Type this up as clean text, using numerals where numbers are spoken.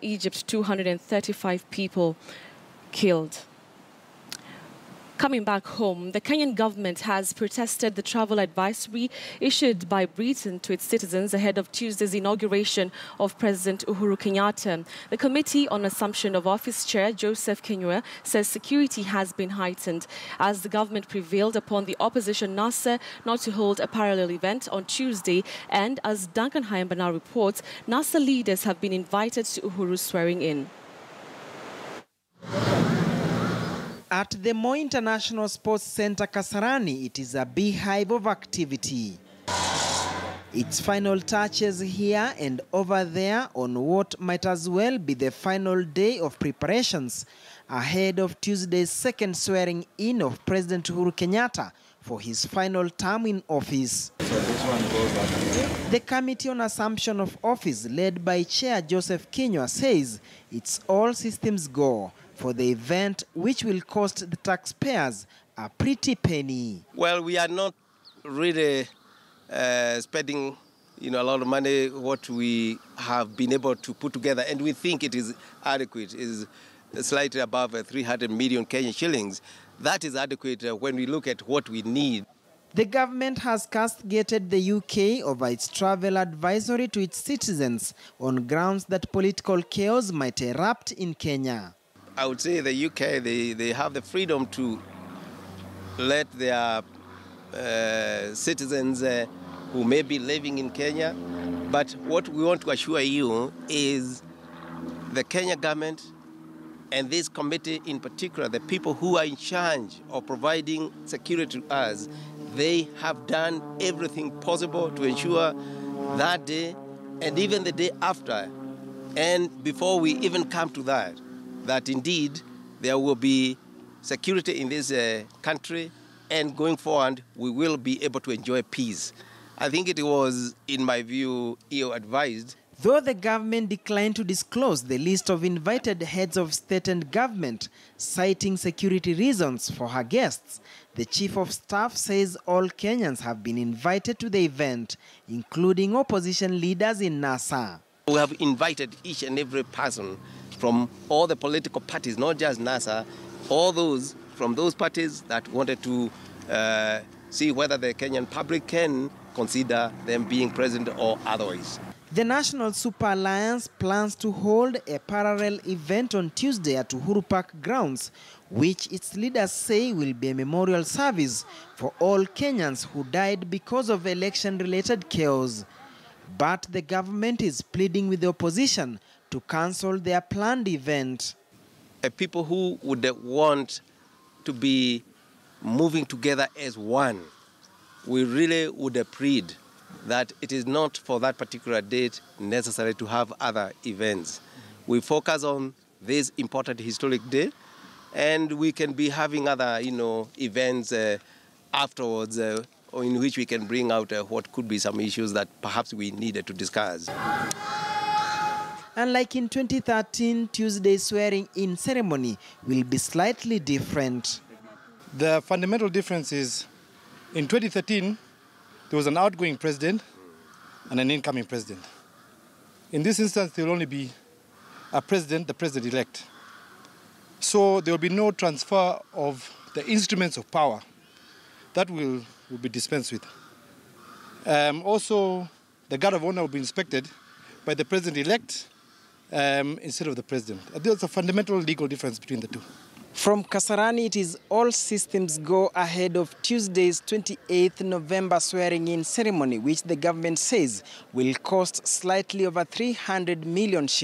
Egypt, 235 people killed. Coming back home, the Kenyan government has protested the travel advisory issued by Britain to its citizens ahead of Tuesday's inauguration of President Uhuru Kenyatta. The Committee on Assumption of Office Chair Joseph Kenyua says security has been heightened as the government prevailed upon the opposition NASA not to hold a parallel event on Tuesday, and as Duncan Hayambana reports, NASA leaders have been invited to Uhuru's swearing in. At the Moi International Sports Center, Kasarani, it is a beehive of activity. Its final touches here and over there on what might as well be the final day of preparations ahead of Tuesday's second swearing-in of President Uhuru Kenyatta for his final term in office. The Committee on Assumption of Office, led by Chair Joseph Kenyua, says it's all systems go for the event, which will cost the taxpayers a pretty penny. Well, we are not really spending, a lot of money. What we have been able to put together, and we think it is adequate, is slightly above 300 million Kenyan shillings. That is adequate when we look at what we need. The government has castigated the UK over its travel advisory to its citizens on grounds that political chaos might erupt in Kenya. I would say the UK, they have the freedom to let their citizens who may be living in Kenya. But what we want to assure you is the Kenya government and this committee in particular, the people who are in charge of providing security to us, they have done everything possible to ensure that day and even the day after, and before we even come to that indeed there will be security in this country, and going forward we will be able to enjoy peace. I think it was, in my view, ill-advised. Though the government declined to disclose the list of invited heads of state and government, citing security reasons for her guests, the Chief of Staff says all Kenyans have been invited to the event, including opposition leaders in NASA. We have invited each and every person from all the political parties, not just NASA, all those from those parties that wanted to see whether the Kenyan public can consider them being president or otherwise. The National Super Alliance plans to hold a parallel event on Tuesday at Uhuru Park grounds, which its leaders say will be a memorial service for all Kenyans who died because of election-related chaos. But the government is pleading with the opposition to cancel their planned event. People who would want to be moving together as one, we really would plead that it is not for that particular date necessary to have other events. We focus on this important historic day, and we can be having other, events afterwards in which we can bring out what could be some issues that perhaps we needed to discuss. Unlike in 2013, Tuesday's swearing-in ceremony will be slightly different. The fundamental difference is, in 2013, there was an outgoing president and an incoming president. In this instance, there will only be a president, the president-elect. So there will be no transfer of the instruments of power. That will be dispensed with. Also, the guard of honor will be inspected by the president-elect instead of the president. There's a fundamental legal difference between the two. From Kasarani, it is all systems go ahead of Tuesday's 28th November swearing-in ceremony, which the government says will cost slightly over 300 million shillings.